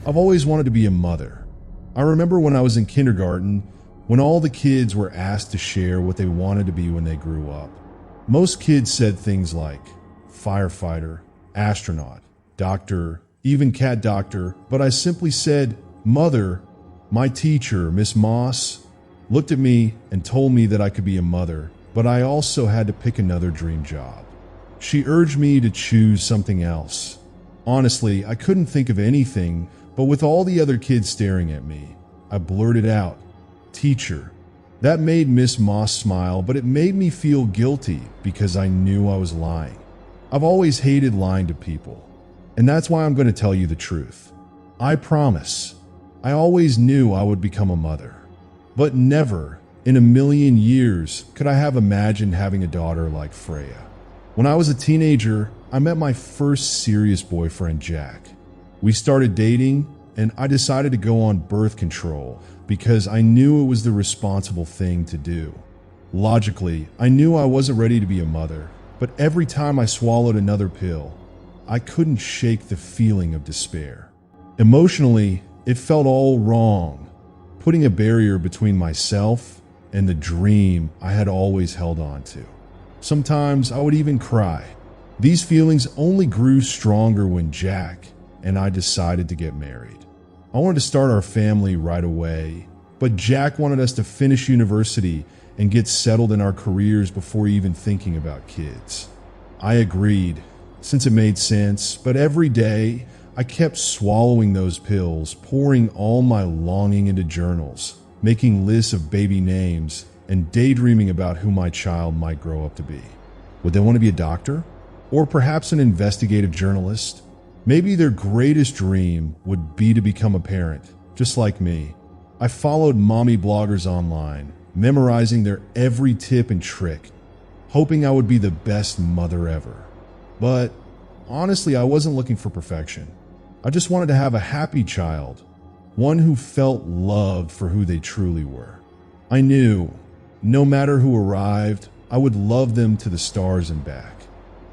I've always wanted to be a mother. I remember when I was in kindergarten, when all the kids were asked to share what they wanted to be when they grew up. Most kids said things like firefighter, astronaut, doctor, even cat doctor, but I simply said mother. My teacher, Miss Moss, looked at me and told me that I could be a mother, but I also had to pick another dream job. She urged me to choose something else. Honestly, I couldn't think of anything, but with all the other kids staring at me, I blurted out, teacher. That made Miss Moss smile, but it made me feel guilty because I knew I was lying. I've always hated lying to people, and that's why I'm going to tell you the truth. I promise, I always knew I would become a mother, but never in a million years could I have imagined having a daughter like Freya. When I was a teenager, I met my first serious boyfriend, Jack. We started dating, and I decided to go on birth control because I knew it was the responsible thing to do. Logically, I knew I wasn't ready to be a mother, but every time I swallowed another pill, I couldn't shake the feeling of despair. Emotionally, it felt all wrong, putting a barrier between myself and the dream I had always held on to. Sometimes I would even cry. These feelings only grew stronger when Jack and I decided to get married. I wanted to start our family right away, but Jack wanted us to finish university and get settled in our careers before even thinking about kids. I agreed, since it made sense, but every day I kept swallowing those pills, pouring all my longing into journals, making lists of baby names, and daydreaming about who my child might grow up to be. Would they want to be a doctor? Or perhaps an investigative journalist? Maybe their greatest dream would be to become a parent, just like me. I followed mommy bloggers online, memorizing their every tip and trick, hoping I would be the best mother ever. But honestly, I wasn't looking for perfection. I just wanted to have a happy child, one who felt loved for who they truly were. I knew, no matter who arrived, I would love them to the stars and back.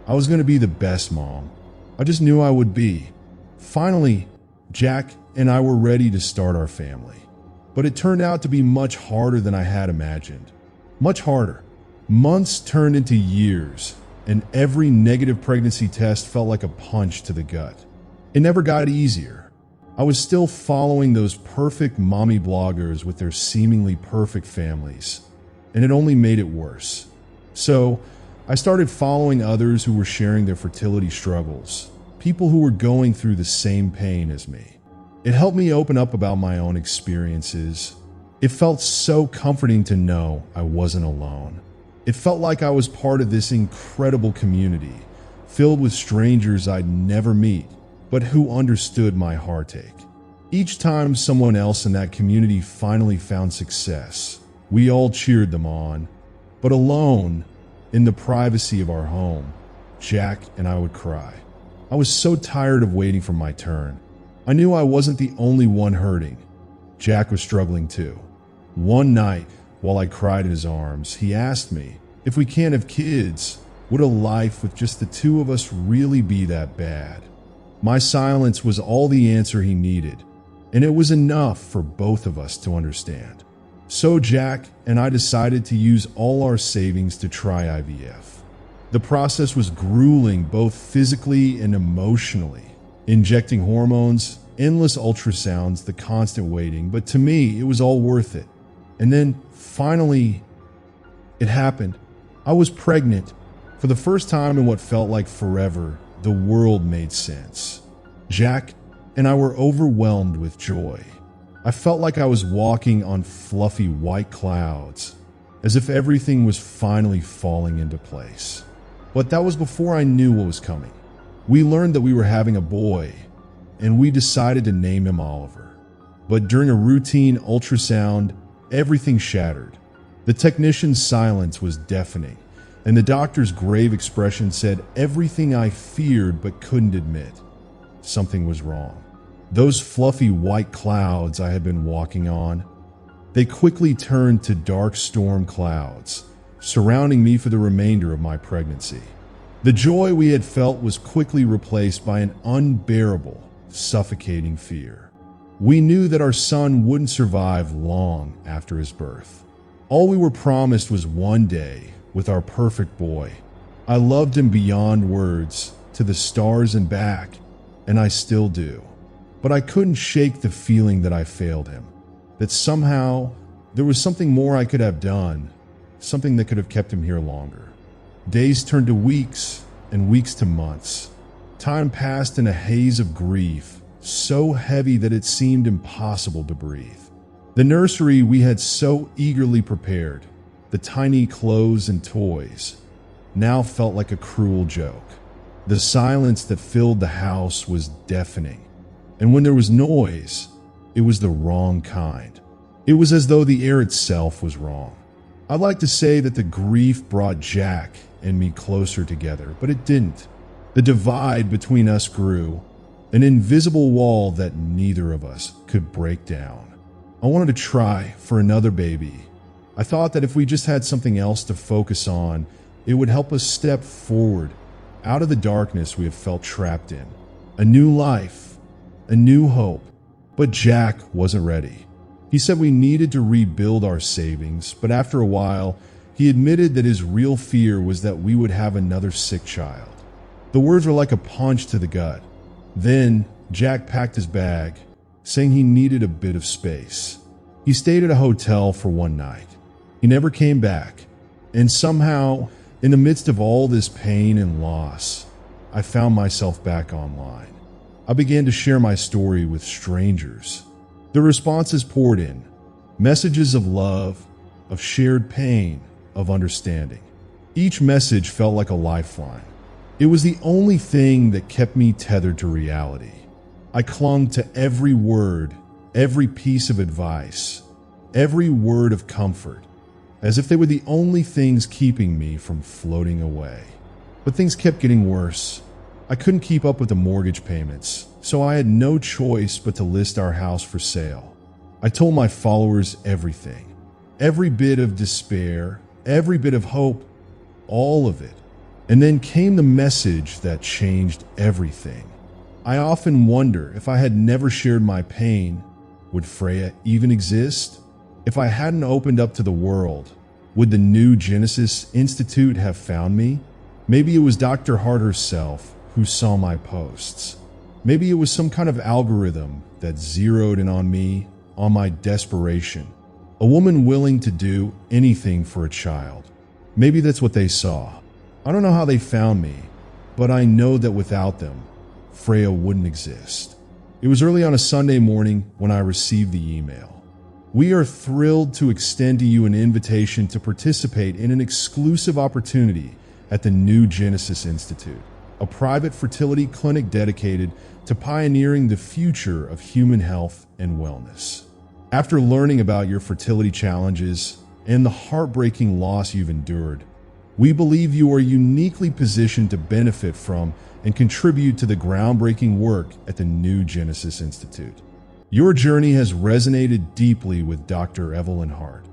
I was going to be the best mom. I just knew I would be. Finally, Jack and I were ready to start our family. But it turned out to be much harder than I had imagined. Much harder. Months turned into years, and every negative pregnancy test felt like a punch to the gut. It never got easier. I was still following those perfect mommy bloggers with their seemingly perfect families, and it only made it worse. So, I started following others who were sharing their fertility struggles, people who were going through the same pain as me. It helped me open up about my own experiences. It felt so comforting to know I wasn't alone. It felt like I was part of this incredible community, filled with strangers I'd never meet, but who understood my heartache. Each time someone else in that community finally found success, we all cheered them on. But alone, in the privacy of our home, Jack and I would cry. I was so tired of waiting for my turn. I knew I wasn't the only one hurting. Jack was struggling too. One night, while I cried in his arms, he asked me, if we can't have kids, would a life with just the two of us really be that bad? My silence was all the answer he needed, and it was enough for both of us to understand. So Jack and I decided to use all our savings to try IVF. The process was grueling both physically and emotionally. Injecting hormones, endless ultrasounds, the constant waiting, but to me, it was all worth it. And then, finally, it happened. I was pregnant. For the first time in what felt like forever, the world made sense. Jack and I were overwhelmed with joy. I felt like I was walking on fluffy white clouds, as if everything was finally falling into place. But that was before I knew what was coming. We learned that we were having a boy, and we decided to name him Oliver. But during a routine ultrasound, everything shattered. The technician's silence was deafening, and the doctor's grave expression said everything I feared but couldn't admit. Something was wrong. Those fluffy white clouds I had been walking on, they quickly turned to dark storm clouds, surrounding me for the remainder of my pregnancy. The joy we had felt was quickly replaced by an unbearable, suffocating fear. We knew that our son wouldn't survive long after his birth. All we were promised was one day with our perfect boy. I loved him beyond words, to the stars and back, and I still do. But I couldn't shake the feeling that I failed him, that somehow there was something more I could have done, something that could have kept him here longer. Days turned to weeks, and weeks to months. Time passed in a haze of grief, so heavy that it seemed impossible to breathe. The nursery we had so eagerly prepared, the tiny clothes and toys, now felt like a cruel joke. The silence that filled the house was deafening, and when there was noise, it was the wrong kind. It was as though the air itself was wrong. I'd like to say that the grief brought Jack and me closer together, but it didn't. The divide between us grew, an invisible wall that neither of us could break down. I wanted to try for another baby. I thought that if we just had something else to focus on, it would help us step forward out of the darkness we have felt trapped in. A new life, a new hope. But Jack wasn't ready. He said we needed to rebuild our savings, but after a while, he admitted that his real fear was that we would have another sick child. The words were like a punch to the gut. Then Jack packed his bag, saying he needed a bit of space. He stayed at a hotel for one night. He never came back. And somehow, in the midst of all this pain and loss, I found myself back online. I began to share my story with strangers. The responses poured in, messages of love, of shared pain, of understanding. Each message felt like a lifeline. It was the only thing that kept me tethered to reality. I clung to every word, every piece of advice, every word of comfort, as if they were the only things keeping me from floating away. But things kept getting worse. I couldn't keep up with the mortgage payments, so I had no choice but to list our house for sale. I told my followers everything, every bit of despair, every bit of hope, all of it. And then came the message that changed everything. I often wonder if I had never shared my pain, would Freya even exist? If I hadn't opened up to the world, would the New Genesis Institute have found me? Maybe it was Dr. Heart herself who saw my posts. Maybe it was some kind of algorithm that zeroed in on me, on my desperation. A woman willing to do anything for a child. Maybe that's what they saw. I don't know how they found me, but I know that without them, Freya wouldn't exist. It was early on a Sunday morning when I received the email. We are thrilled to extend to you an invitation to participate in an exclusive opportunity at the New Genesis Institute, a private fertility clinic dedicated to pioneering the future of human health and wellness. After learning about your fertility challenges and the heartbreaking loss you've endured, we believe you are uniquely positioned to benefit from and contribute to the groundbreaking work at the New Genesis Institute. Your journey has resonated deeply with Dr. Evelyn Heart,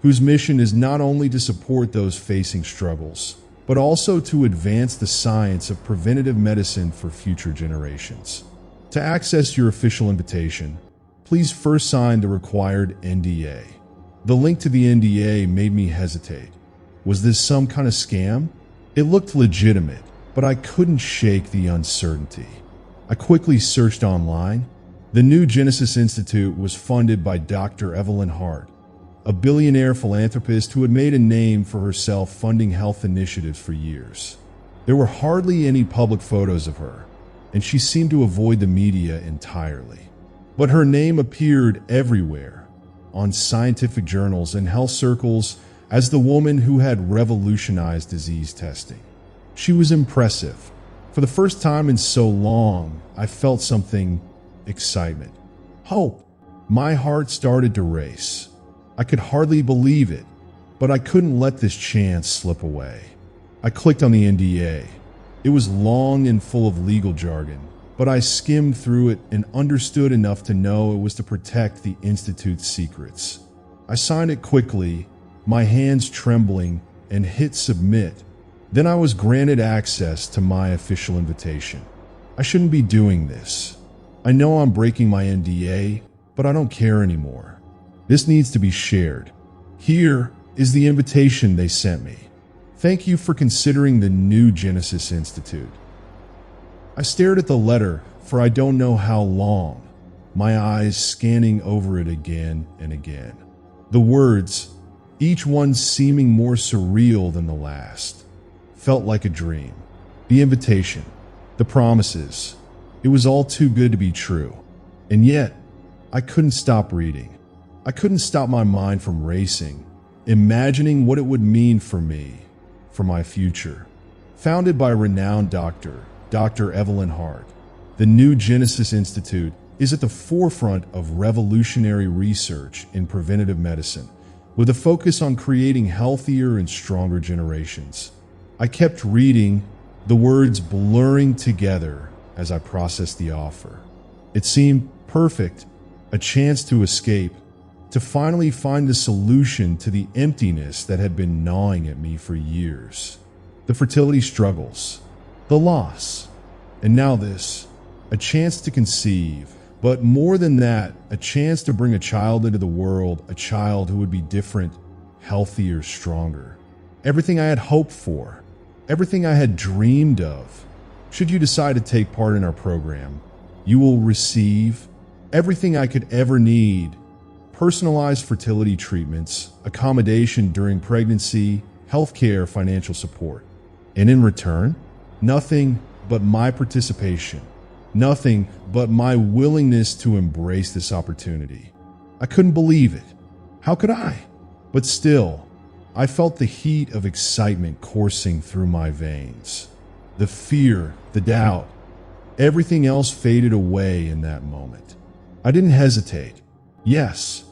whose mission is not only to support those facing struggles, but also to advance the science of preventative medicine for future generations. To access your official invitation, please first sign the required NDA. The link to the NDA made me hesitate. Was this some kind of scam? It looked legitimate, but I couldn't shake the uncertainty. I quickly searched online. The New Genesis Institute was funded by Dr. Evelyn Heart, a billionaire philanthropist who had made a name for herself funding health initiatives for years. There were hardly any public photos of her, and she seemed to avoid the media entirely. But her name appeared everywhere, on scientific journals and health circles, as the woman who had revolutionized disease testing. She was impressive. For the first time in so long, I felt something: excitement, hope. My heart started to race. I could hardly believe it, but I couldn't let this chance slip away. I clicked on the NDA. It was long and full of legal jargon, but I skimmed through it and understood enough to know it was to protect the Institute's secrets. I signed it quickly, my hands trembling, and hit submit. Then I was granted access to my official invitation. I shouldn't be doing this. I know I'm breaking my NDA, but I don't care anymore. This needs to be shared. Here is the invitation they sent me. Thank you for considering the new Genesis Institute. I stared at the letter for I don't know how long, my eyes scanning over it again and again. The words, each one seeming more surreal than the last, felt like a dream. The invitation, the promises, it was all too good to be true. And yet, I couldn't stop reading. I couldn't stop my mind from racing, imagining what it would mean for me, for my future. Founded by renowned Dr. Evelyn Heart, the new Genesis Institute is at the forefront of revolutionary research in preventative medicine, with a focus on creating healthier and stronger generations. I kept reading, the words blurring together as I processed the offer. It seemed perfect, a chance to escape, to finally find a solution to the emptiness that had been gnawing at me for years. The fertility struggles, the loss, and now this, a chance to conceive, but more than that, a chance to bring a child into the world, a child who would be different, healthier, stronger. Everything I had hoped for, everything I had dreamed of. Should you decide to take part in our program, you will receive everything I could ever need: personalized fertility treatments, accommodation during pregnancy, healthcare, financial support. And in return, nothing but my participation, nothing but my willingness to embrace this opportunity. I couldn't believe it. How could I? But still, I felt the heat of excitement coursing through my veins. The fear, the doubt, everything else faded away in that moment. I didn't hesitate. Yes,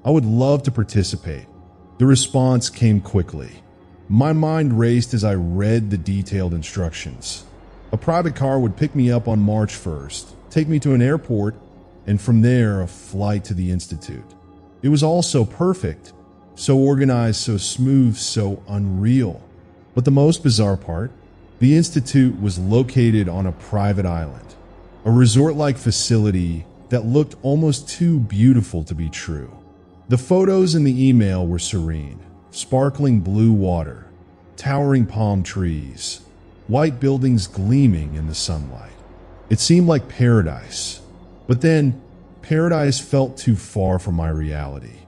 I would love to participate. The response came quickly. My mind raced as I read the detailed instructions. A private car would pick me up on March 1st, take me to an airport, and from there a flight to the Institute. It was all so perfect, so organized, so smooth, so unreal. But the most bizarre part, the Institute was located on a private island, a resort-like facility that looked almost too beautiful to be true. The photos in the email were serene: sparkling blue water, towering palm trees, white buildings gleaming in the sunlight. It seemed like paradise. But then, paradise felt too far from my reality,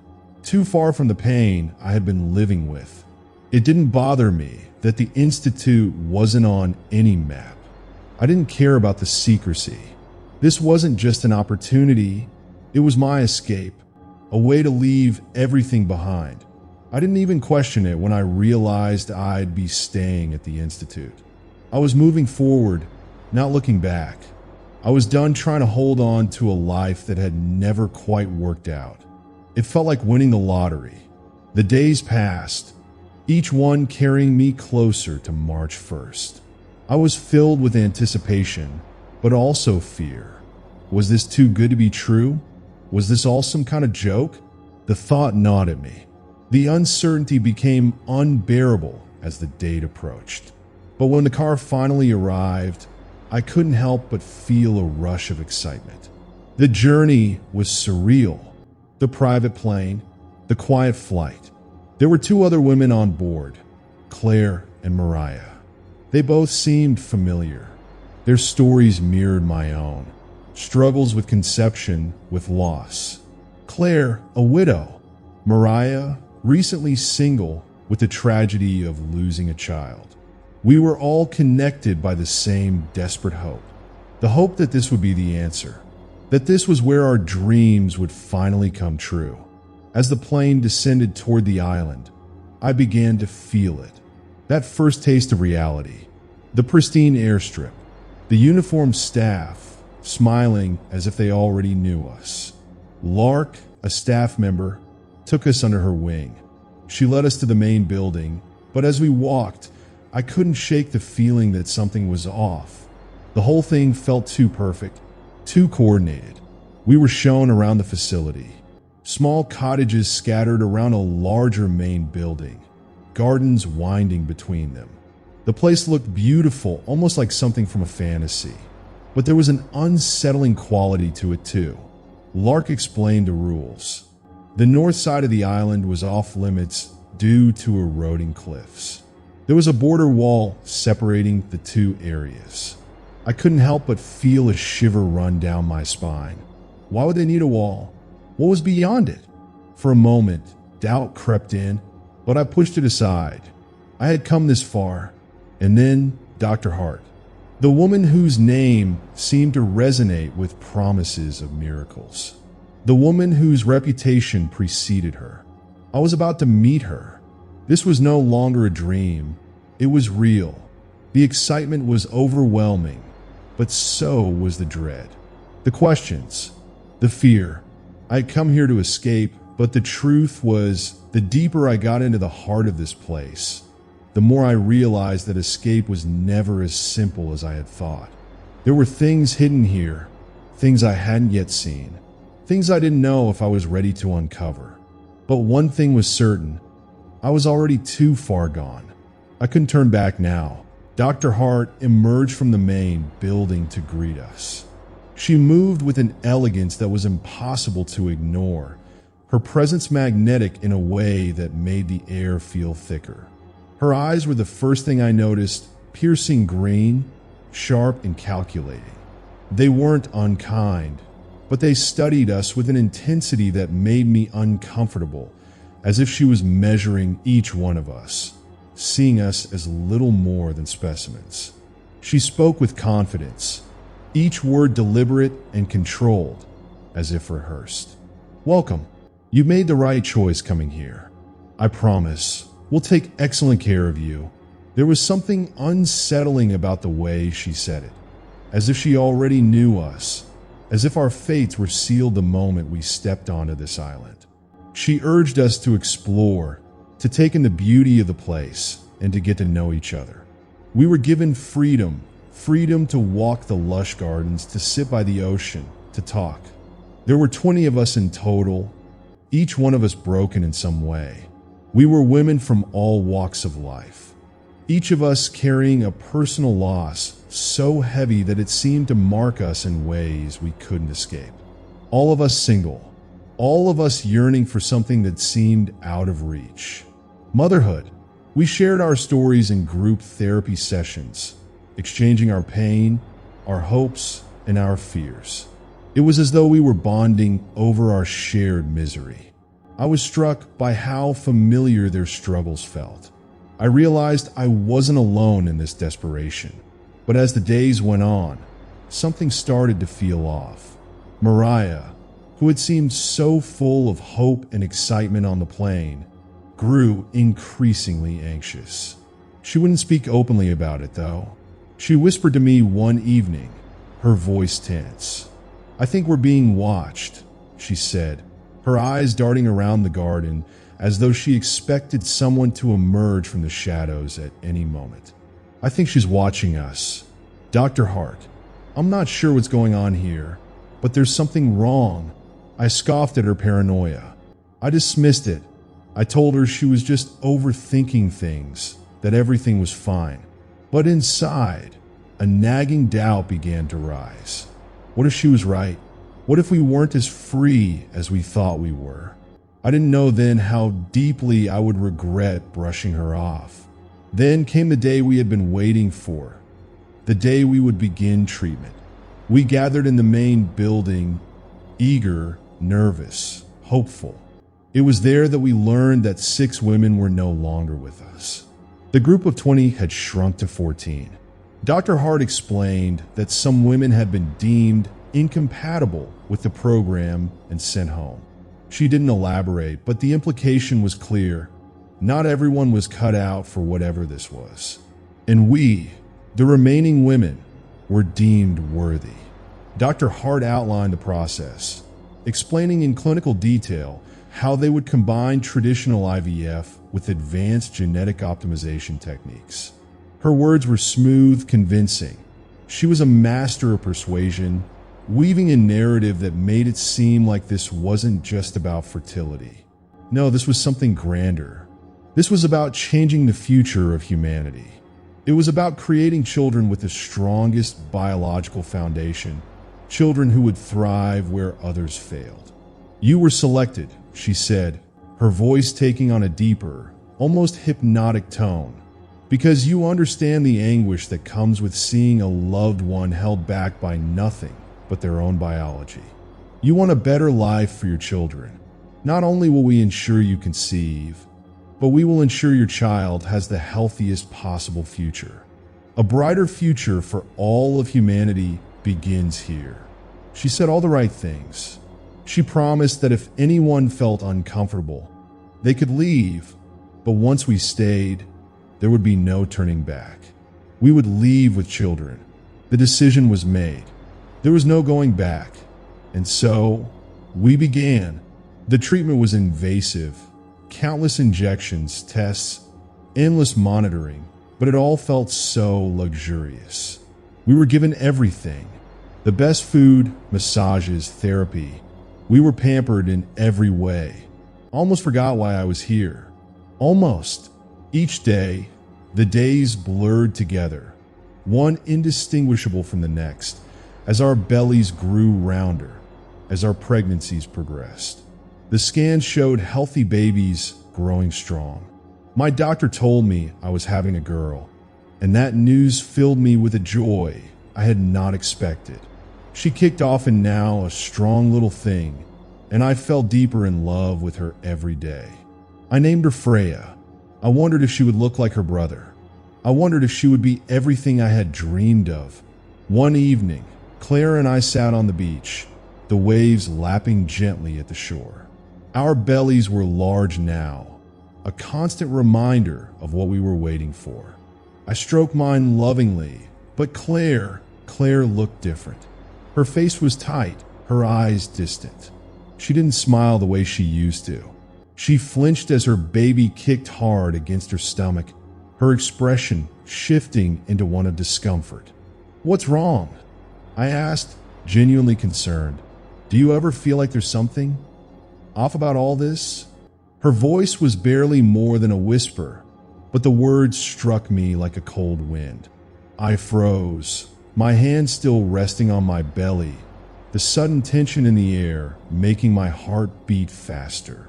too far from the pain I had been living with. It didn't bother me that the Institute wasn't on any map. I didn't care about the secrecy. This wasn't just an opportunity, it was my escape, a way to leave everything behind. I didn't even question it when I realized I'd be staying at the Institute. I was moving forward, not looking back. I was done trying to hold on to a life that had never quite worked out. It felt like winning the lottery. The days passed, each one carrying me closer to March 1st. I was filled with anticipation, but also fear. Was this too good to be true? Was this all some kind of joke? The thought gnawed at me. The uncertainty became unbearable as the date approached. But when the car finally arrived, I couldn't help but feel a rush of excitement. The journey was surreal. The private plane, the quiet flight. There were two other women on board, Claire and Mariah. They both seemed familiar. Their stories mirrored my own. Struggles with conception, with loss. Claire, a widow. Mariah, recently single, with the tragedy of losing a child. We were all connected by the same desperate hope. The hope that this would be the answer. That this was where our dreams would finally come true. As the plane descended toward the island, I began to feel it. That first taste of reality. The pristine airstrip. The uniformed staff, smiling as if they already knew us. Lark, a staff member, took us under her wing. She led us to the main building, but as we walked, I couldn't shake the feeling that something was off. The whole thing felt too perfect, too coordinated. We were shown around the facility. Small cottages scattered around a larger main building, gardens winding between them. The place looked beautiful, almost like something from a fantasy. But there was an unsettling quality to it too. Lark explained the rules. The north side of the island was off limits due to eroding cliffs. There was a border wall separating the two areas. I couldn't help but feel a shiver run down my spine. Why would they need a wall? What was beyond it? For a moment, doubt crept in, but I pushed it aside. I had come this far. And then Dr. Heart, the woman whose name seemed to resonate with promises of miracles. The woman whose reputation preceded her. I was about to meet her. This was no longer a dream. It was real. The excitement was overwhelming, but so was the dread. The questions, the fear. I had come here to escape, but the truth was, the deeper I got into the heart of this place, the more I realized that escape was never as simple as I had thought. There were things hidden here, things I hadn't yet seen, things I didn't know if I was ready to uncover. But one thing was certain, I was already too far gone. I couldn't turn back now. Dr. Heart emerged from the main building to greet us. She moved with an elegance that was impossible to ignore, her presence magnetic in a way that made the air feel thicker. Her eyes were the first thing I noticed, piercing green, sharp and calculating. They weren't unkind, but they studied us with an intensity that made me uncomfortable, as if she was measuring each one of us, seeing us as little more than specimens. She spoke with confidence, each word deliberate and controlled, as if rehearsed. "Welcome. You made the right choice coming here. I promise, we'll take excellent care of you." There was something unsettling about the way she said it, as if she already knew us, as if our fates were sealed the moment we stepped onto this island. She urged us to explore, to take in the beauty of the place, and to get to know each other. We were given freedom to walk the lush gardens, to sit by the ocean, to talk. There were 20 of us in total, each one of us broken in some way. We were women from all walks of life, each of us carrying a personal loss so heavy that it seemed to mark us in ways we couldn't escape. All of us single, all of us yearning for something that seemed out of reach. Motherhood. We shared our stories in group therapy sessions, exchanging our pain, our hopes, and our fears. It was as though we were bonding over our shared misery. I was struck by how familiar their struggles felt. I realized I wasn't alone in this desperation. But as the days went on, something started to feel off. Mariah, who had seemed so full of hope and excitement on the plane, grew increasingly anxious. She wouldn't speak openly about it, though. She whispered to me one evening, her voice tense. "I think we're being watched," she said, her eyes darting around the garden as though she expected someone to emerge from the shadows at any moment. "I think she's watching us. Dr. Heart, I'm not sure what's going on here, but there's something wrong." I scoffed at her paranoia. I dismissed it. I told her she was just overthinking things, that everything was fine. But inside, a nagging doubt began to rise. What if she was right? What if we weren't as free as we thought we were? I didn't know then how deeply I would regret brushing her off. Then came the day we had been waiting for, the day we would begin treatment. We gathered in the main building, eager, nervous, hopeful. It was there that we learned that 6 women were no longer with us. The group of 20 had shrunk to 14. Dr. Heart explained that some women had been deemed incompatible with the program and sent home. She didn't elaborate, but the implication was clear. Not everyone was cut out for whatever this was. And we, the remaining women, were deemed worthy. Dr. Heart outlined the process, explaining in clinical detail how they would combine traditional IVF with advanced genetic optimization techniques. Her words were smooth, convincing. She was a master of persuasion, weaving a narrative that made it seem like this wasn't just about fertility. No, this was something grander. This was about changing the future of humanity. It was about creating children with the strongest biological foundation, children who would thrive where others failed. You were selected, she said, her voice taking on a deeper, almost hypnotic tone, because you understand the anguish that comes with seeing a loved one held back by nothing but their own biology. You want a better life for your children. Not only will we ensure you conceive, but we will ensure your child has the healthiest possible future. A brighter future for all of humanity begins here. She said all the right things. She promised that if anyone felt uncomfortable, they could leave, but once we stayed, there would be no turning back. We would leave with children. The decision was made. There was no going back. And so, we began. The treatment was invasive. Countless injections, tests, endless monitoring, but it all felt so luxurious. We were given everything. The best food, massages, therapy. We were pampered in every way. Almost forgot why I was here. Almost. Each day, the days blurred together, one indistinguishable from the next, as our bellies grew rounder, as our pregnancies progressed. The scans showed healthy babies growing strong. My doctor told me I was having a girl, and that news filled me with a joy I had not expected. She kicked off and now a strong little thing, and I fell deeper in love with her every day. I named her Freya. I wondered if she would look like her brother. I wondered if she would be everything I had dreamed of. One evening, Claire and I sat on the beach, the waves lapping gently at the shore. Our bellies were large now, a constant reminder of what we were waiting for. I stroked mine lovingly, but Claire looked different. Her face was tight, her eyes distant. She didn't smile the way she used to. She flinched as her baby kicked hard against her stomach, her expression shifting into one of discomfort. "What's wrong?" I asked, genuinely concerned. "Do you ever feel like there's something off about all this?" Her voice was barely more than a whisper, but the words struck me like a cold wind. I froze, my hand still resting on my belly, the sudden tension in the air making my heart beat faster.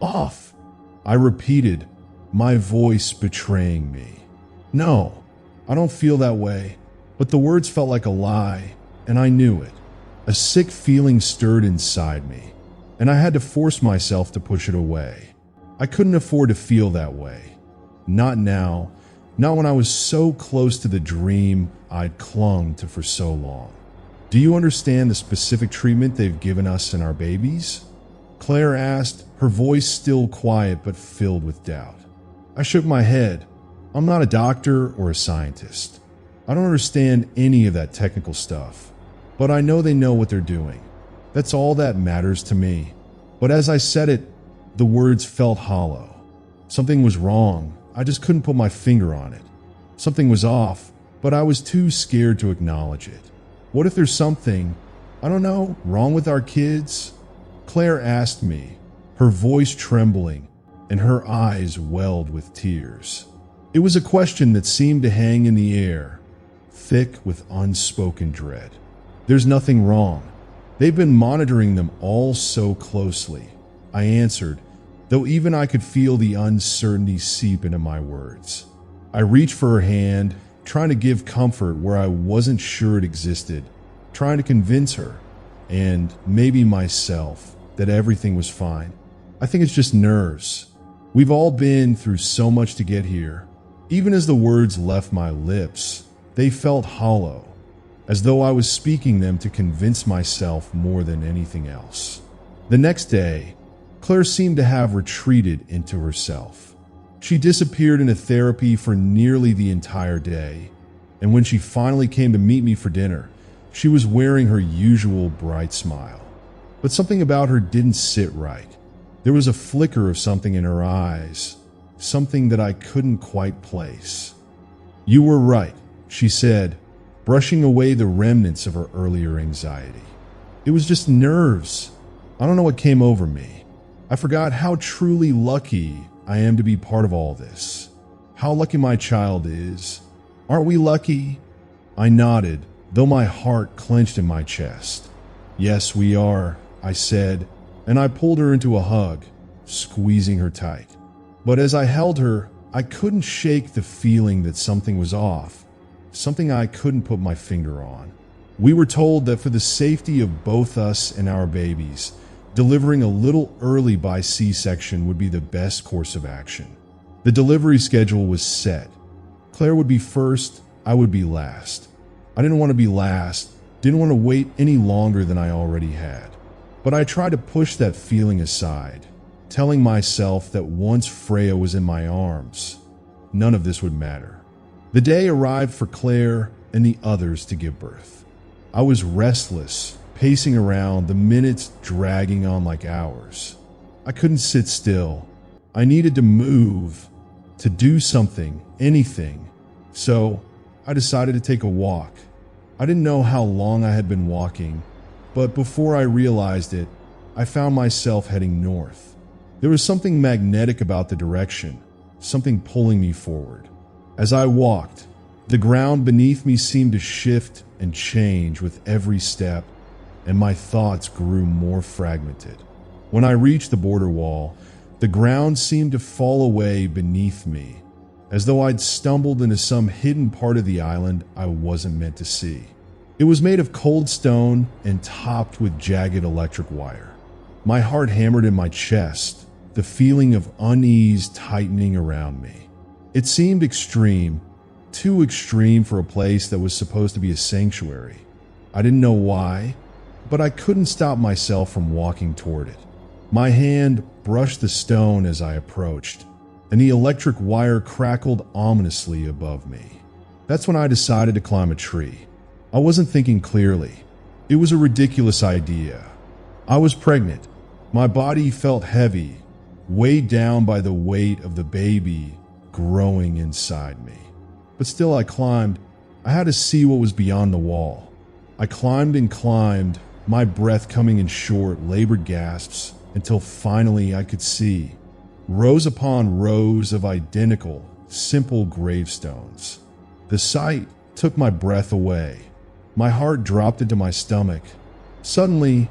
"Off," I repeated, my voice betraying me. "No, I don't feel that way," but the words felt like a lie, and I knew it. A sick feeling stirred inside me, and I had to force myself to push it away. I couldn't afford to feel that way. Not now, not when I was so close to the dream I'd clung to for so long. "Do you understand the specific treatment they've given us and our babies?" Claire asked, her voice still quiet but filled with doubt. I shook my head. I'm not a doctor or a scientist. I don't understand any of that technical stuff, but I know they know what they're doing. That's all that matters to me. But as I said it, the words felt hollow. Something was wrong. I just couldn't put my finger on it. Something was off, but I was too scared to acknowledge it. What if there's something, I don't know, wrong with our kids? Claire asked me, her voice trembling and her eyes welled with tears. It was a question that seemed to hang in the air, thick with unspoken dread. "There's nothing wrong. They've been monitoring them all so closely," I answered, though even I could feel the uncertainty seep into my words. I reached for her hand, trying to give comfort where I wasn't sure it existed, trying to convince her, and maybe myself, that everything was fine. "I think it's just nerves. We've all been through so much to get here." Even as the words left my lips, they felt hollow, as though I was speaking them to convince myself more than anything else. The next day, Claire seemed to have retreated into herself. She disappeared into therapy for nearly the entire day, and when she finally came to meet me for dinner, she was wearing her usual bright smile. But something about her didn't sit right. There was a flicker of something in her eyes, something that I couldn't quite place. "You were right," she said, brushing away the remnants of her earlier anxiety. "It was just nerves. I don't know what came over me. I forgot how truly lucky I am to be part of all this. How lucky my child is. Aren't we lucky?" I nodded, though my heart clenched in my chest. "Yes, we are," I said, and I pulled her into a hug, squeezing her tight. But as I held her, I couldn't shake the feeling that something was off, something I couldn't put my finger on. We were told that for the safety of both us and our babies, delivering a little early by C-section would be the best course of action. The delivery schedule was set. Claire would be first, I would be last. I didn't want to be last, didn't want to wait any longer than I already had. But I tried to push that feeling aside, telling myself that once Freya was in my arms, none of this would matter. The day arrived for Claire and the others to give birth. I was restless, pacing around, the minutes dragging on like hours. I couldn't sit still. I needed to move, to do something, anything. So I decided to take a walk. I didn't know how long I had been walking, but before I realized it, I found myself heading north. There was something magnetic about the direction, something pulling me forward. As I walked, the ground beneath me seemed to shift and change with every step, and my thoughts grew more fragmented. When I reached the border wall, the ground seemed to fall away beneath me, as though I'd stumbled into some hidden part of the island I wasn't meant to see. It was made of cold stone and topped with jagged electric wire. My heart hammered in my chest, the feeling of unease tightening around me. It seemed extreme, too extreme for a place that was supposed to be a sanctuary. I didn't know why, but I couldn't stop myself from walking toward it. My hand brushed the stone as I approached, and the electric wire crackled ominously above me. That's when I decided to climb a tree. I wasn't thinking clearly. It was a ridiculous idea. I was pregnant. My body felt heavy, weighed down by the weight of the baby growing inside me. But still I climbed. I had to see what was beyond the wall. I climbed and climbed, my breath coming in short, labored gasps, until finally I could see rows upon rows of identical, simple gravestones. The sight took my breath away. My heart dropped into my stomach. Suddenly,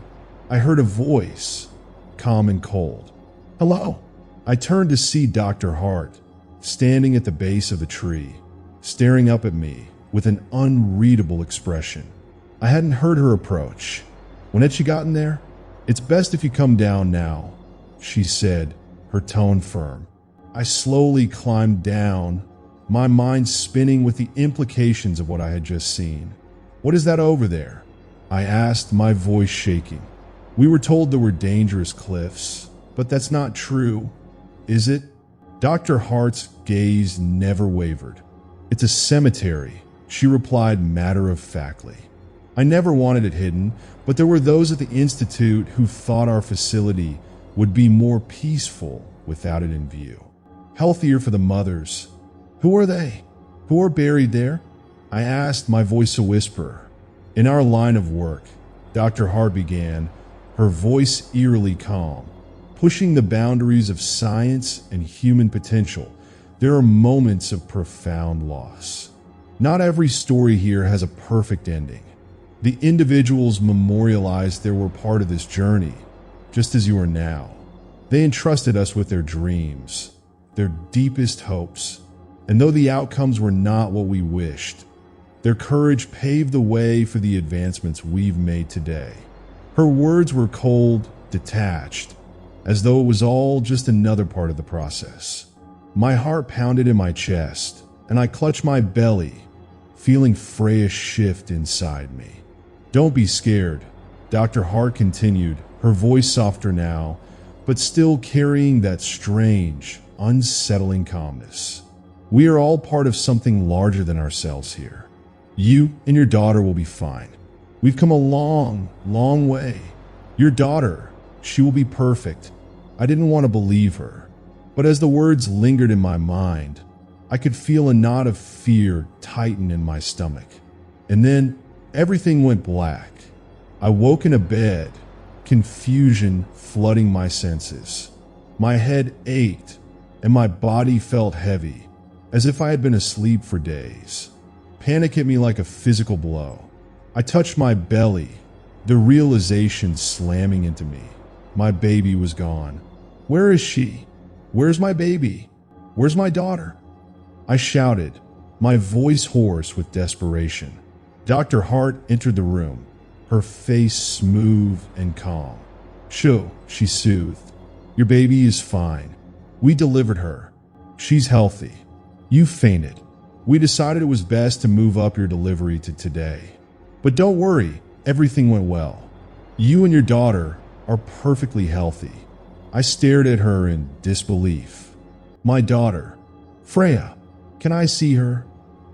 I heard a voice, calm and cold. "Hello." I turned to see Dr. Heart, standing at the base of the tree, staring up at me with an unreadable expression. I hadn't heard her approach. When had she gotten there? "It's best if you come down now," she said, her tone firm. I slowly climbed down, my mind spinning with the implications of what I had just seen. "What is that over there?" I asked, my voice shaking. "We were told there were dangerous cliffs, but that's not true, is it?" Dr. Hart's gaze never wavered. "It's a cemetery," she replied matter-of-factly. I never wanted it hidden, but there were those at the Institute who thought our facility would be more peaceful without it in view. Healthier for the mothers. "Who are they? Who are buried there?" I asked, my voice a whisper. "In our line of work," Dr. Hart began, her voice eerily calm. "Pushing the boundaries of science and human potential, there are moments of profound loss. Not every story here has a perfect ending. The individuals memorialized there were part of this journey, just as you are now. They entrusted us with their dreams, their deepest hopes, and though the outcomes were not what we wished, their courage paved the way for the advancements we've made today." Her words were cold, detached, as though it was all just another part of the process. My heart pounded in my chest, and I clutched my belly, feeling Freya shift inside me. "Don't be scared," Dr. Hart continued, her voice softer now, but still carrying that strange, unsettling calmness. "We are all part of something larger than ourselves here. You and your daughter will be fine. We've come a long, long way. Your daughter, she will be perfect." I didn't want to believe her, but as the words lingered in my mind, I could feel a knot of fear tighten in my stomach. And then everything went black. I woke in a bed, confusion flooding my senses. My head ached, and my body felt heavy, as if I had been asleep for days. Panic hit me like a physical blow. I touched my belly, the realization slamming into me. My baby was gone. Where is she? Where's my baby? Where's my daughter? I shouted, my voice hoarse with desperation. Dr. Heart entered the room, her face smooth and calm. "Shoo," she soothed. "Your baby is fine. We delivered her. She's healthy. You fainted. We decided it was best to move up your delivery to today. But don't worry, everything went well. You and your daughter are perfectly healthy." I stared at her in disbelief. "My daughter, Freya, can I see her?"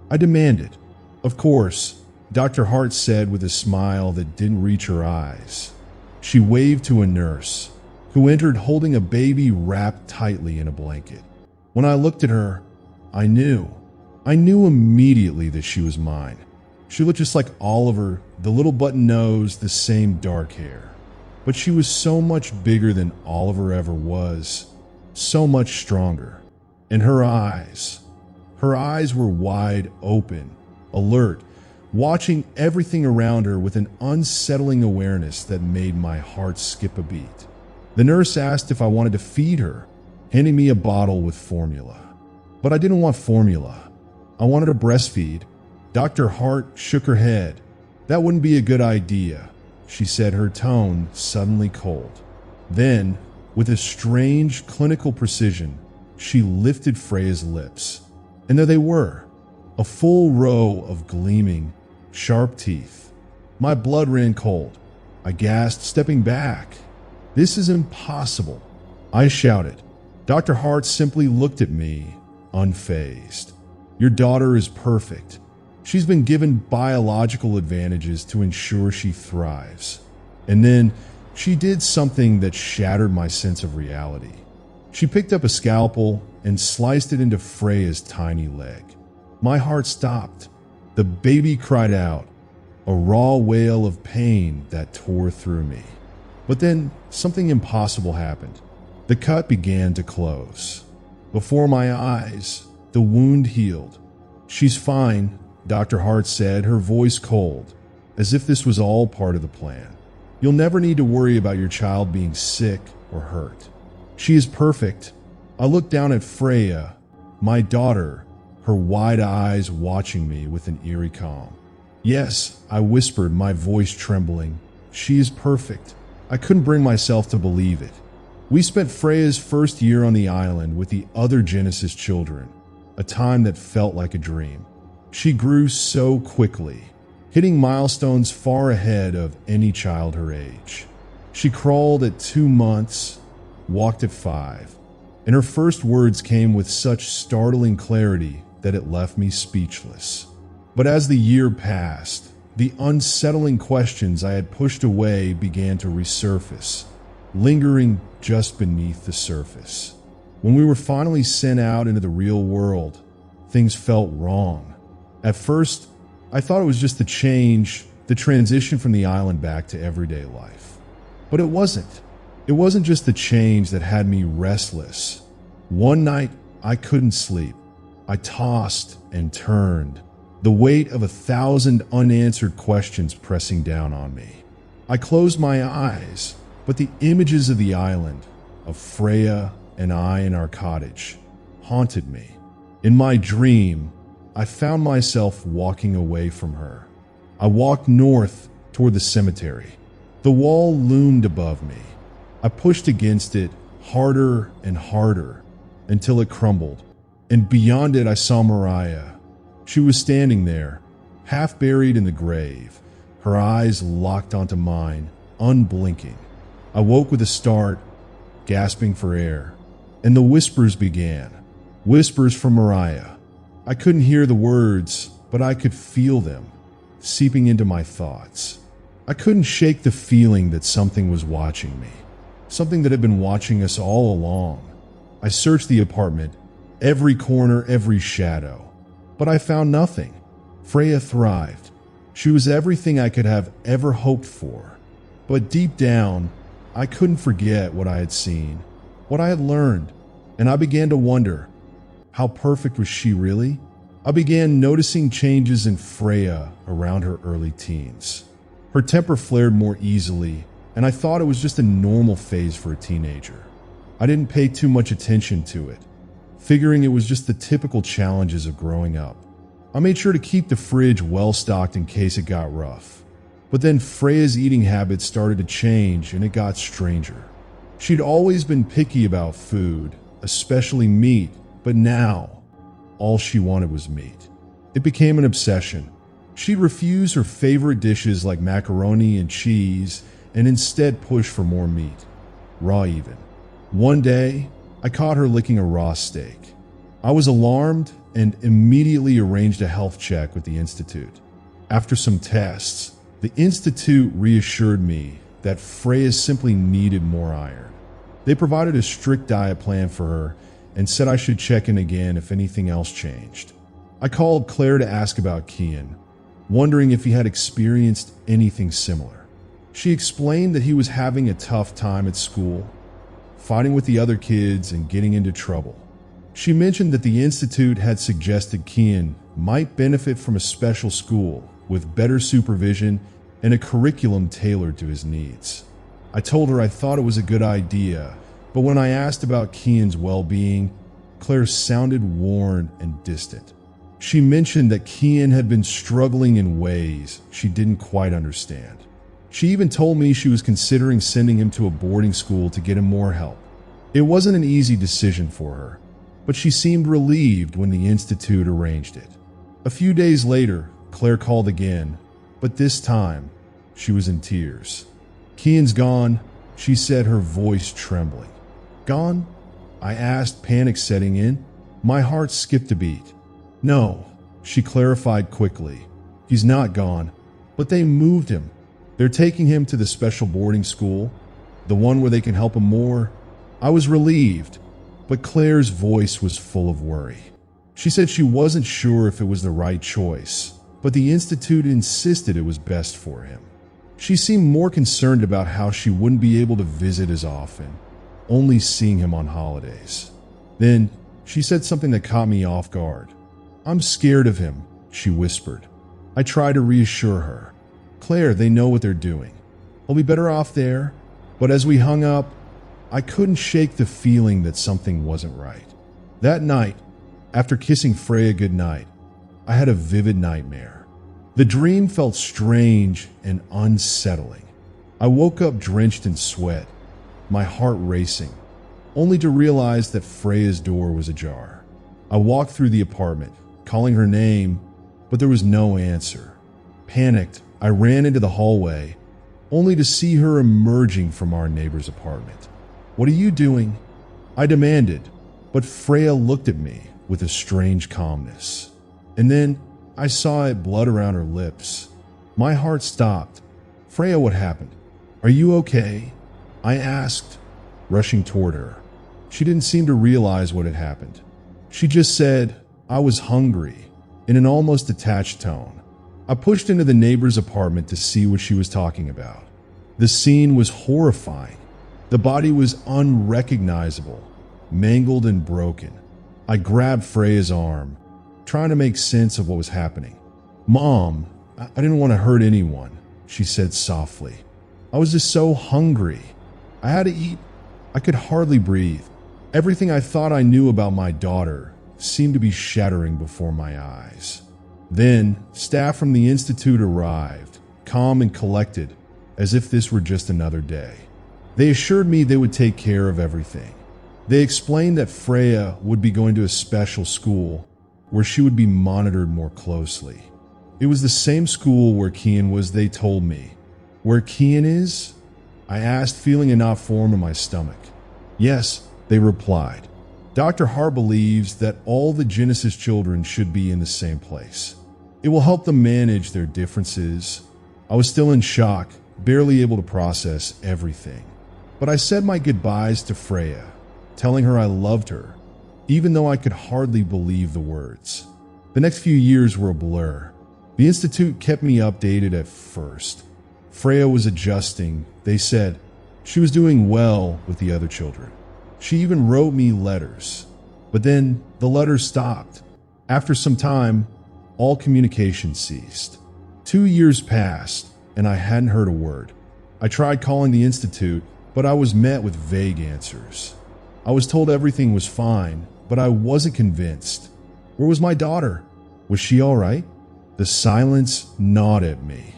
I demanded. "Of course," Dr. Hart said with a smile that didn't reach her eyes. She waved to a nurse, who entered holding a baby wrapped tightly in a blanket. When I looked at her, I knew immediately that she was mine. She looked just like Oliver, the little button nose, the same dark hair. But she was so much bigger than Oliver ever was, so much stronger. And her eyes were wide open, alert, watching everything around her with an unsettling awareness that made my heart skip a beat. The nurse asked if I wanted to feed her, handing me a bottle with formula. But I didn't want formula. I wanted to breastfeed. Dr. Hart shook her head. "That wouldn't be a good idea," she said, her tone suddenly cold. Then, with a strange clinical precision, she lifted Freya's lips. And there they were, a full row of gleaming, sharp teeth. My blood ran cold. I gasped, stepping back. "This is impossible," I shouted. Dr. Hart simply looked at me, unfazed. "Your daughter is perfect. She's been given biological advantages to ensure she thrives." And then she did something that shattered my sense of reality. She picked up a scalpel and sliced it into Freya's tiny leg. My heart stopped. The baby cried out, a raw wail of pain that tore through me. But then something impossible happened. The cut began to close. Before my eyes, the wound healed. "She's fine," Dr. Hart said, her voice cold, as if this was all part of the plan. "You'll never need to worry about your child being sick or hurt. She is perfect." I looked down at Freya, my daughter, her wide eyes watching me with an eerie calm. "Yes," I whispered, my voice trembling. "She is perfect." I couldn't bring myself to believe it. We spent Freya's first year on the island with the other Genesis children, a time that felt like a dream. She grew so quickly, hitting milestones far ahead of any child her age. She crawled at 2 months, walked at 5, and her first words came with such startling clarity that it left me speechless. But as the year passed, the unsettling questions I had pushed away began to resurface, lingering just beneath the surface. When we were finally sent out into the real world, things felt wrong. At first, I thought it was just the transition from the island back to everyday life. But it wasn't. It wasn't just the change that had me restless. One night, I couldn't sleep. I tossed and turned, the weight of 1,000 unanswered questions pressing down on me. I closed my eyes, but the images of the island, of Freya and I in our cottage, haunted me. In my dream, I found myself walking away from her. I walked north toward the cemetery. The wall loomed above me. I pushed against it harder and harder until it crumbled. And beyond it, I saw Mariah. She was standing there, half buried in the grave, her eyes locked onto mine, unblinking. I woke with a start, gasping for air, and the whispers began. Whispers from Mariah. I couldn't hear the words, but I could feel them, seeping into my thoughts. I couldn't shake the feeling that something was watching me, something that had been watching us all along. I searched the apartment, every corner, every shadow, but I found nothing. Freya thrived. She was everything I could have ever hoped for. But deep down, I couldn't forget what I had seen, what I had learned, and I began to wonder, how perfect was she really? I began noticing changes in Freya around her early teens. Her temper flared more easily, and I thought it was just a normal phase for a teenager. I didn't pay too much attention to it, figuring it was just the typical challenges of growing up. I made sure to keep the fridge well stocked in case it got rough. But then Freya's eating habits started to change and it got stranger. She'd always been picky about food, especially meat, but now all she wanted was meat. It became an obsession. She'd refuse her favorite dishes like macaroni and cheese and instead push for more meat, raw even. One day, I caught her licking a raw steak. I was alarmed and immediately arranged a health check with the Institute. After some tests, the Institute reassured me that Freya simply needed more iron. They provided a strict diet plan for her and said I should check in again if anything else changed. I called Claire to ask about Kian, wondering if he had experienced anything similar. She explained that he was having a tough time at school, fighting with the other kids and getting into trouble. She mentioned that the Institute had suggested Kian might benefit from a special school with better supervision and a curriculum tailored to his needs. I told her I thought it was a good idea, but when I asked about Kian's well-being, Claire sounded worn and distant. She mentioned that Kian had been struggling in ways she didn't quite understand. She even told me she was considering sending him to a boarding school to get him more help. It wasn't an easy decision for her, but she seemed relieved when the Institute arranged it. A few days later, Claire called again, but this time, she was in tears. Kian's gone, she said, her voice trembling. Gone? I asked, panic setting in. My heart skipped a beat. No, she clarified quickly. He's not gone, but they moved him. They're taking him to the special boarding school, the one where they can help him more. I was relieved, but Claire's voice was full of worry. She said she wasn't sure if it was the right choice, but the Institute insisted it was best for him. She seemed more concerned about how she wouldn't be able to visit as often, only seeing him on holidays. Then she said something that caught me off guard. I'm scared of him, she whispered. I tried to reassure her. Claire, they know what they're doing. I'll be better off there. But as we hung up, I couldn't shake the feeling that something wasn't right. That night, after kissing Freya goodnight, I had a vivid nightmare. The dream felt strange and unsettling. I woke up drenched in sweat, my heart racing, only to realize that Freya's door was ajar. I walked through the apartment, calling her name, but there was no answer. Panicked, I ran into the hallway, only to see her emerging from our neighbor's apartment. What are you doing? I demanded, but Freya looked at me with a strange calmness. And then I saw blood around her lips. My heart stopped. Freya, what happened? Are you okay? I asked, rushing toward her. She didn't seem to realize what had happened. She just said, I was hungry, in an almost detached tone. I pushed into the neighbor's apartment to see what she was talking about. The scene was horrifying. The body was unrecognizable, mangled and broken. I grabbed Freya's arm, trying to make sense of what was happening. Mom, I didn't want to hurt anyone, she said softly. I was just so hungry. I had to eat. I could hardly breathe. Everything I thought I knew about my daughter seemed to be shattering before my eyes. Then, staff from the Institute arrived, calm and collected, as if this were just another day. They assured me they would take care of everything. They explained that Freya would be going to a special school where she would be monitored more closely. It was the same school where Kian was, they told me. Where Kian is? I asked, feeling a knot form in my stomach. Yes, they replied. Dr. Heart believes that all the Genesis children should be in the same place. It will help them manage their differences. I was still in shock, barely able to process everything. But I said my goodbyes to Freya, telling her I loved her, even though I could hardly believe the words. The next few years were a blur. The Institute kept me updated at first. Freya was adjusting. They said she was doing well with the other children. She even wrote me letters. But then the letters stopped. After some time, all communication ceased. 2 years passed, and I hadn't heard a word. I tried calling the institute, but I was met with vague answers. I was told everything was fine, but I wasn't convinced. Where was my daughter? Was she all right? The silence gnawed at me.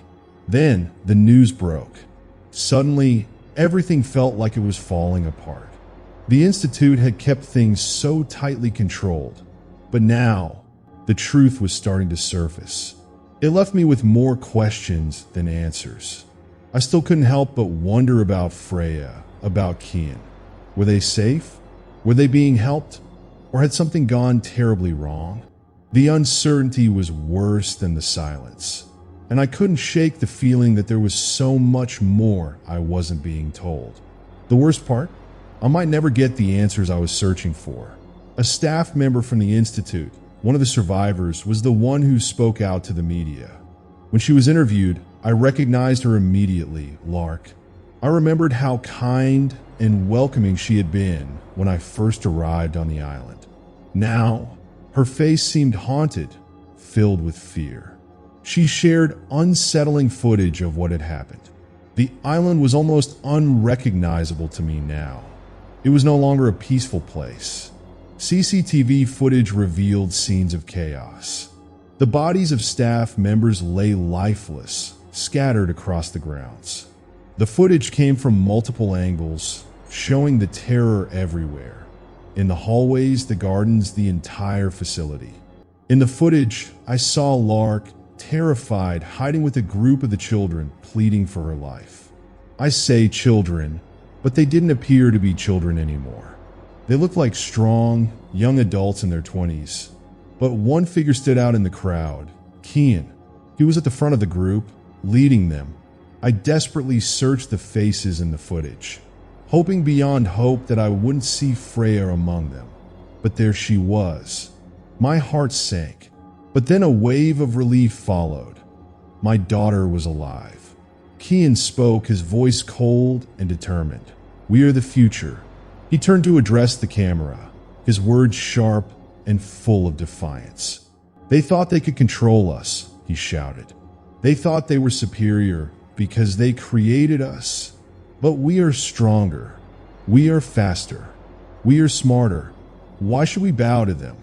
Then the news broke. Suddenly, everything felt like it was falling apart. The institute had kept things so tightly controlled, but now the truth was starting to surface. It left me with more questions than answers. I still couldn't help but wonder about Freya, about Kian. Were they safe? Were they being helped? Or had something gone terribly wrong? The uncertainty was worse than the silence, and I couldn't shake the feeling that there was so much more I wasn't being told. The worst part? I might never get the answers I was searching for. A staff member from the institute, one of the survivors, was the one who spoke out to the media. When she was interviewed, I recognized her immediately, Lark. I remembered how kind and welcoming she had been when I first arrived on the island. Now, her face seemed haunted, filled with fear. She shared unsettling footage of what had happened. The island was almost unrecognizable to me now. It was no longer a peaceful place. CCTV footage revealed scenes of chaos. The bodies of staff members lay lifeless, scattered across the grounds. The footage came from multiple angles, showing the terror everywhere. In the hallways, the gardens, the entire facility. In the footage, I saw Lark, terrified, hiding with a group of the children, pleading for her life. I say children, but they didn't appear to be children anymore. They looked like strong, young adults in their 20s. But one figure stood out in the crowd, Kian. He was at the front of the group, leading them. I desperately searched the faces in the footage, hoping beyond hope that I wouldn't see Freya among them. But there she was. My heart sank, but then a wave of relief followed. My daughter was alive. Kian spoke, his voice cold and determined. We are the future. He turned to address the camera, his words sharp and full of defiance. They thought they could control us, he shouted. They thought they were superior because they created us. But we are stronger. We are faster. We are smarter. Why should we bow to them?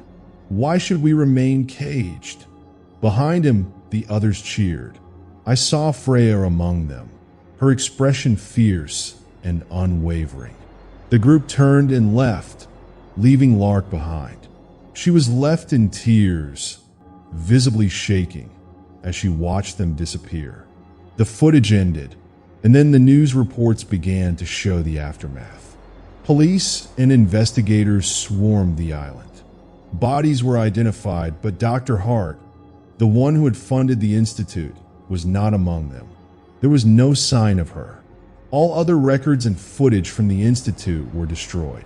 Why should we remain caged? Behind him, the others cheered. I saw Freya among them, her expression fierce and unwavering. The group turned and left, leaving Lark behind. She was left in tears, visibly shaking as she watched them disappear. The footage ended, and then the news reports began to show the aftermath. Police and investigators swarmed the island. Bodies were identified, but Dr. Heart, the one who had funded the institute, was not among them. There was no sign of her. All other records and footage from the institute were destroyed.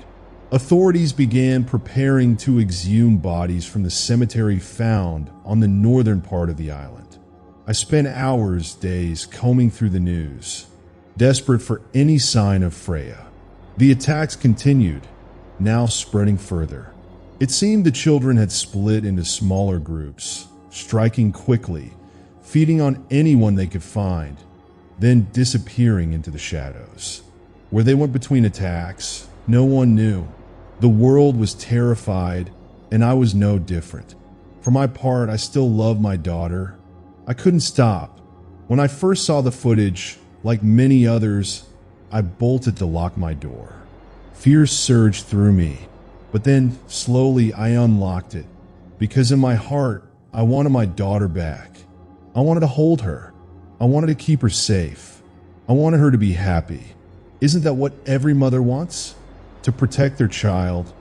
Authorities began preparing to exhume bodies from the cemetery found on the northern part of the island. I spent hours, days combing through the news, desperate for any sign of Freya. The attacks continued, now spreading further. It seemed the children had split into smaller groups, striking quickly, feeding on anyone they could find, then disappearing into the shadows. Where they went between attacks, no one knew. The world was terrified, and I was no different. For my part, I still loved my daughter. I couldn't stop. When I first saw the footage, like many others, I bolted to lock my door. Fear surged through me, but then slowly I unlocked it, because in my heart, I wanted my daughter back. I wanted to hold her. I wanted to keep her safe. I wanted her to be happy. Isn't that what every mother wants? To protect their child,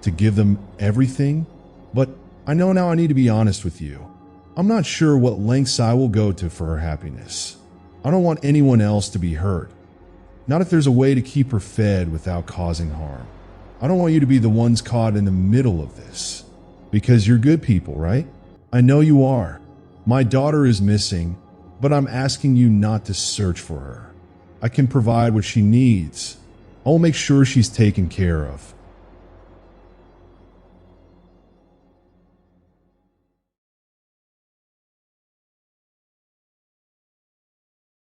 to give them everything? But I know now I need to be honest with you. I'm not sure what lengths I will go to for her happiness. I don't want anyone else to be hurt. Not if there's a way to keep her fed without causing harm. I don't want you to be the ones caught in the middle of this. Because you're good people, right? I know you are. My daughter is missing, but I'm asking you not to search for her. I can provide what she needs. I'll make sure she's taken care of.